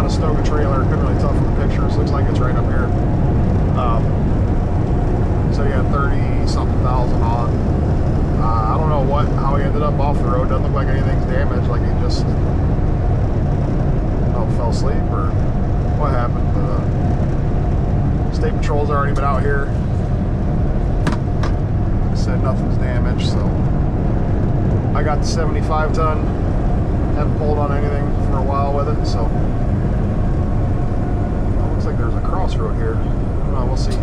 to stoke a trailer. Couldn't really tell from the pictures. Looks like it's right up here. So he had 30-something thousand on. I don't know how he ended up off the road. Doesn't look like anything's damaged. Like he just fell asleep or what happened. But State Patrol's already been out here. Said nothing's damaged, so I got the 75 ton. Haven't pulled on anything for a while with it, so it looks like there's a crossroad here. I don't know, we'll see.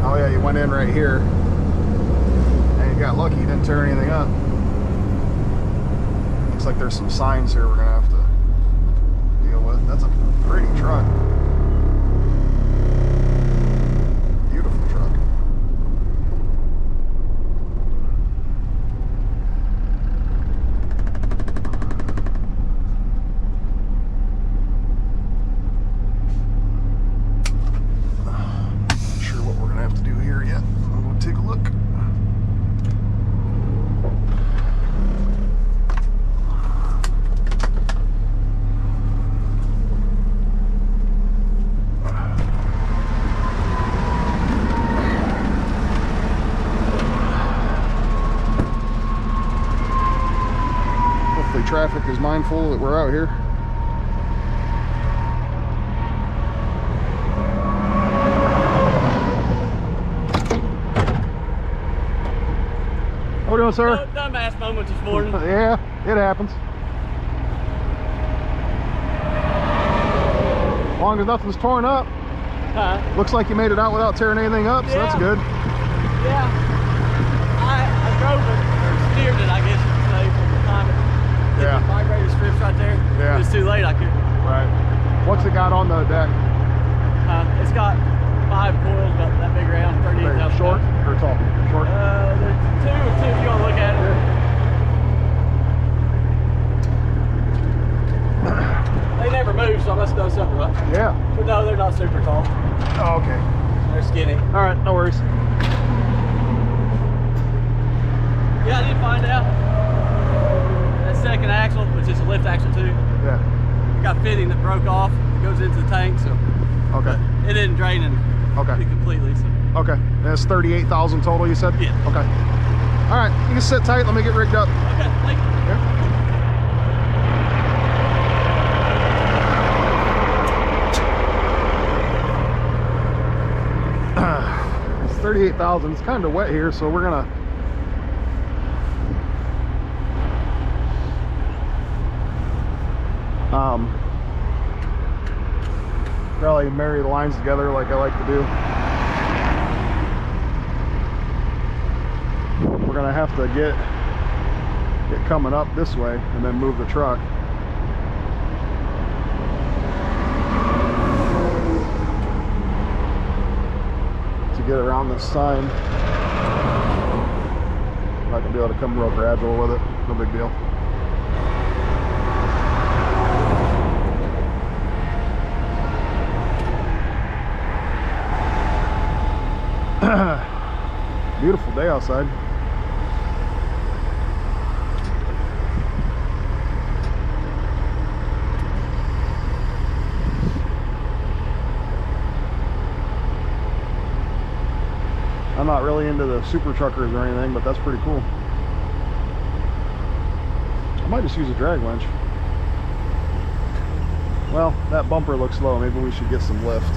Oh yeah, you went in right here and you got lucky, you didn't tear anything up. Looks like there's some signs here we're gonna have to deal with. That's a pretty truck. Traffic is mindful that we're out here. How we doing, sir? Dumbass moment this morning. Yeah, it happens. As long as nothing's torn up. Looks like you made it out without tearing anything up, so that's good. Yeah. I drove it, or steered it, I guess you could say, from the time it yeah. The vibrator strips right there. Yeah. It was too late, I couldn't. Right. What's it got on the deck? It's got 5 coils about that big around, 38,000. Short or tall? Short? There's 2 if you want to look at it. They never move, so I must have done something right. Yeah. But no, they're not super tall. Oh, okay. They're skinny. All right, no worries. Yeah, I did find out. Second axle, which is a lift axle too. Yeah. Got fitting that broke off. It goes into the tank, so. Okay. It didn't drain it. Okay. Completely. So. Okay. And that's 38,000 total, you said? Yeah. Okay. All right. You can sit tight. Let me get rigged up. Okay. Thank you. Yeah. It's 38,000. It's kind of wet here, so we're gonna. Probably marry the lines together like I like to do. We're gonna have to get coming up this way and then move the truck. To get around this sign. I can be able to come real gradual with it, no big deal. Beautiful day outside. I'm not really into the super truckers or anything, but that's pretty cool. I might just use a drag winch. Well, that bumper looks low. Maybe we should get some lift.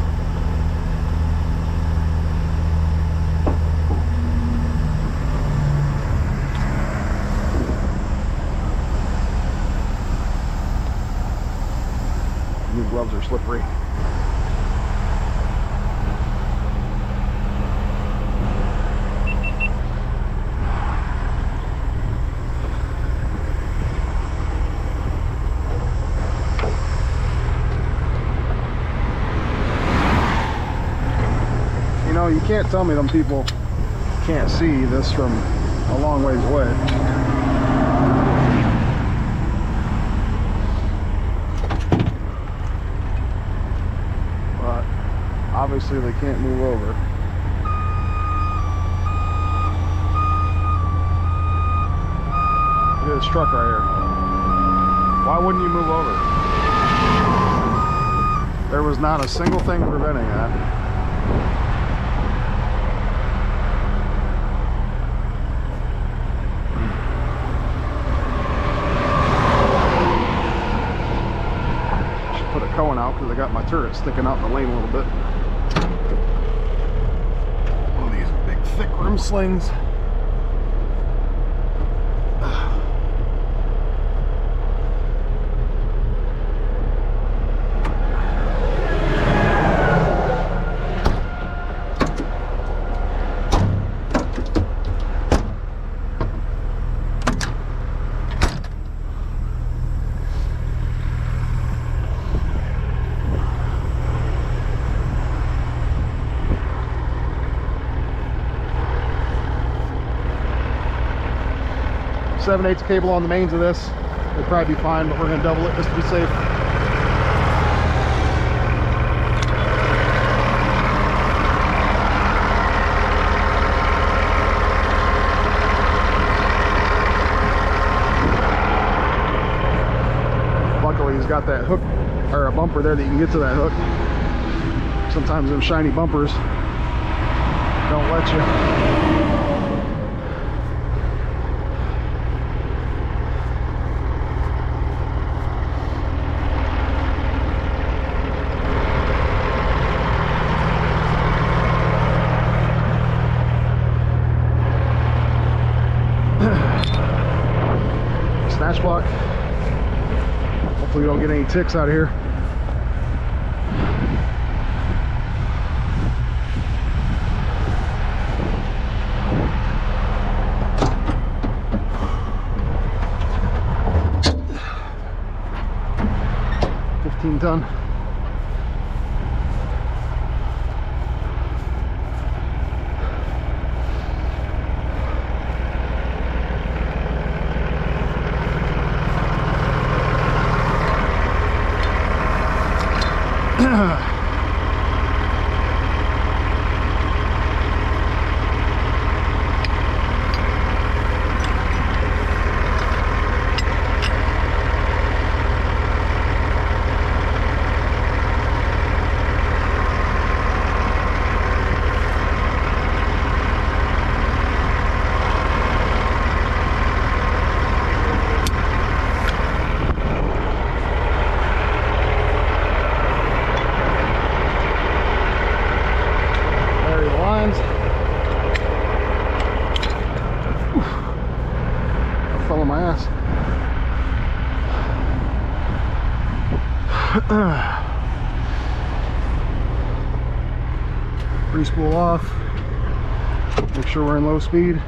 These gloves are slippery. You know, you can't tell me them people can't see this from a long ways away. Obviously they can't move over. Look at this truck right here. Why wouldn't you move over? There was not a single thing preventing that. Put a cone out because I got my turret sticking out in the lane a little bit. One of these big thick rim slings. Seven-eighths cable on the mains of this. It'll probably be fine, but we're going to double it just to be safe. Luckily, he's got that hook or a bumper there that you can get to that hook. Sometimes them shiny bumpers don't let you. Snatch block. Hopefully we don't get any ticks out of here. Ton. Pre-spool off. Make sure we're in low speed.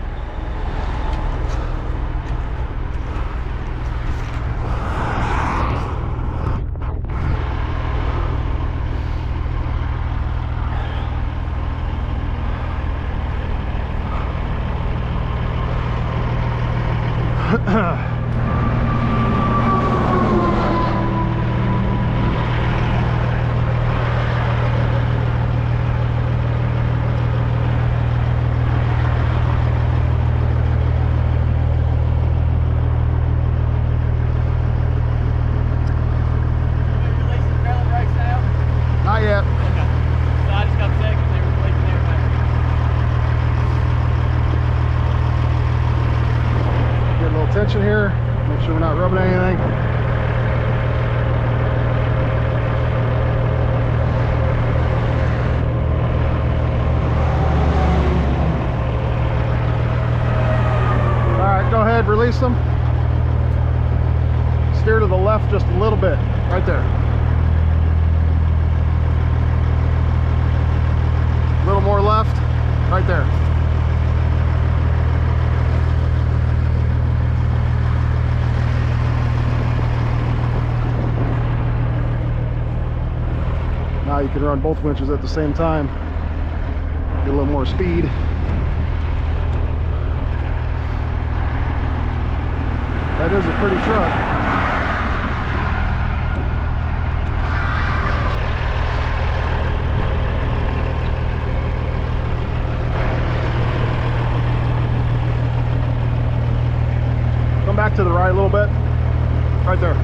Tension here, make sure we're not rubbing anything. All right, go ahead, release them. Steer to the left just a little bit, right there. A little more left, right there. Now you can run both winches at the same time, get a little more speed. That is a pretty truck. Come back to the right a little bit, right there.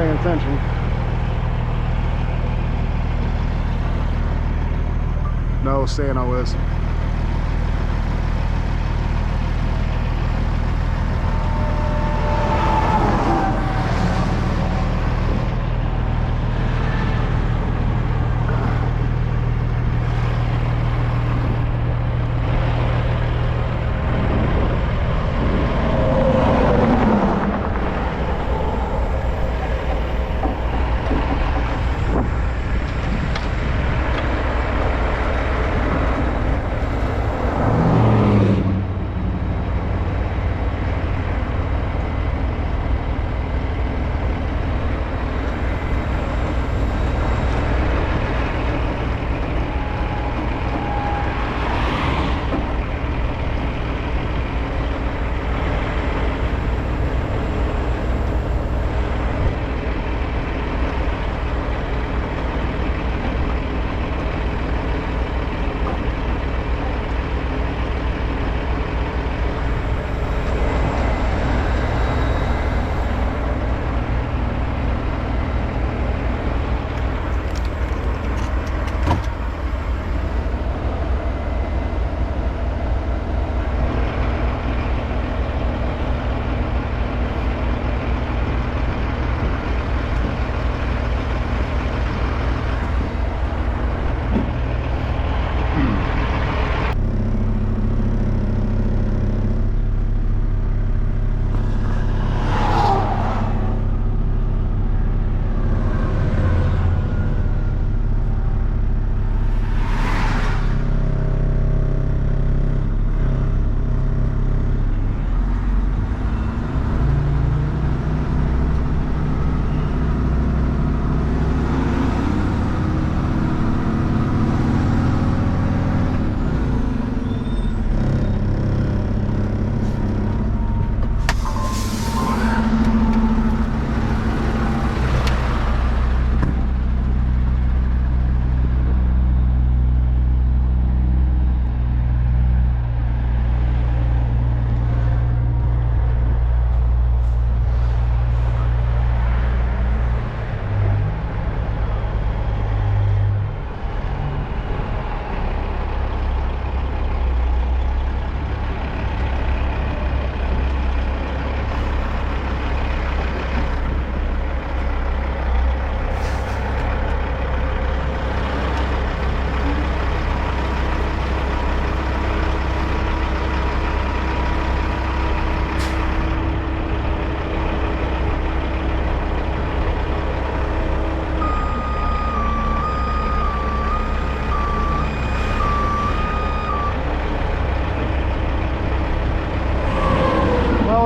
paying attention. No, staying on Liz.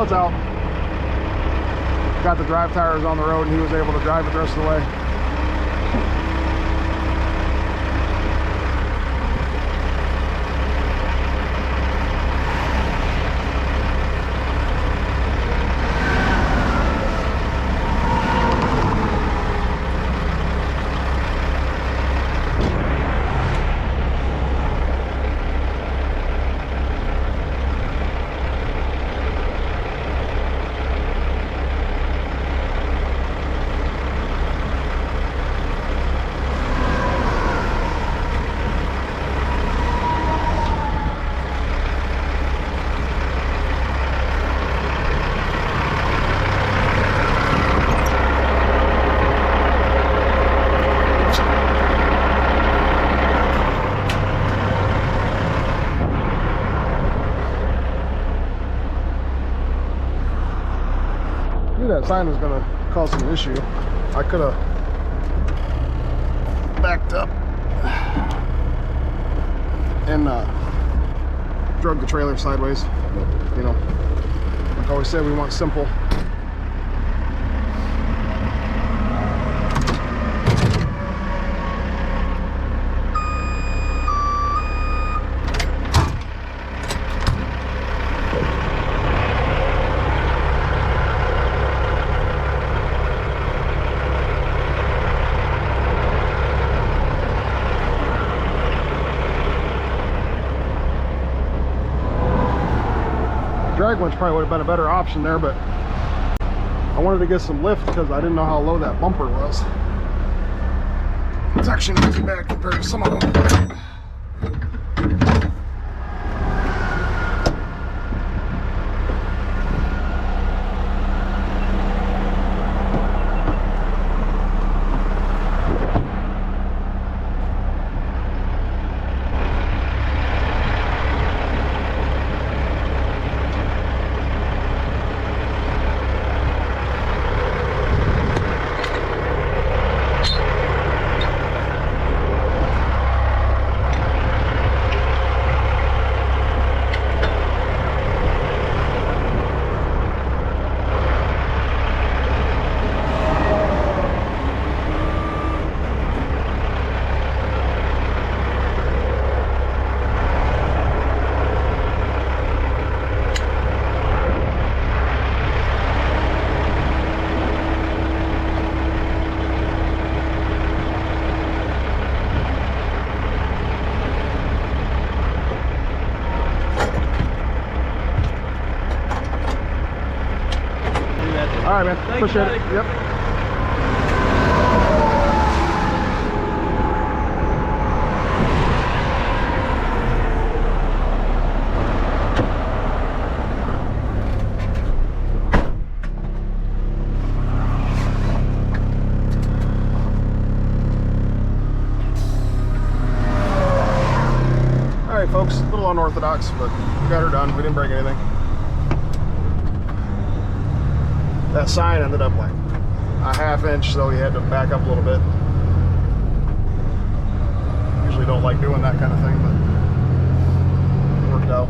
It's out. Got the drive tires on the road and he was able to drive it the rest of the way. That sign was going to cause an issue. I could have backed up and drug the trailer sideways. But, you know, like I always said, we want simple. Drag winch probably would have been a better option there, but I wanted to get some lift because I didn't know how low that bumper was. It's actually not too bad compared to some of them. All right, man. Appreciate it. Yep. All right, folks. A little unorthodox, but we got her done. We didn't break anything. That sign ended up like a ½ inch, so he had to back up a little bit. Usually don't like doing that kind of thing, but it worked out.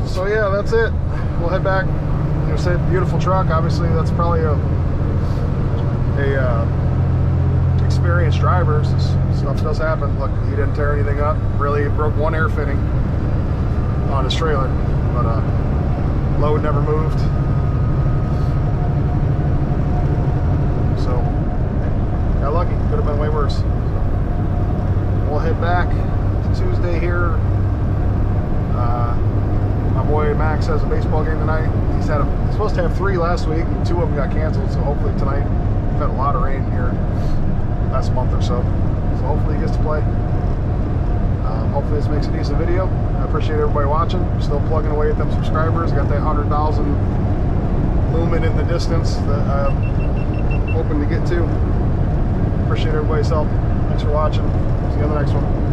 So yeah, that's it. We'll head back. You said beautiful truck. Obviously, that's probably a experienced driver. Stuff does happen. Look, he didn't tear anything up. Really broke one air fitting on his trailer, but load never moved. So got lucky. Could have been way worse. We'll head back to Tuesday here. My boy Max has a baseball game tonight. He's supposed to have 3 last week, and 2 of them got canceled. So hopefully tonight. We've had a lot of rain here last month or so. So hopefully he gets to play. Hopefully this makes a decent video. I appreciate everybody watching. I'm still plugging away at them subscribers. Got that 100,000 looming in the distance that I'm hoping to get to. Appreciate everybody's help. Thanks for watching. See you on the next one.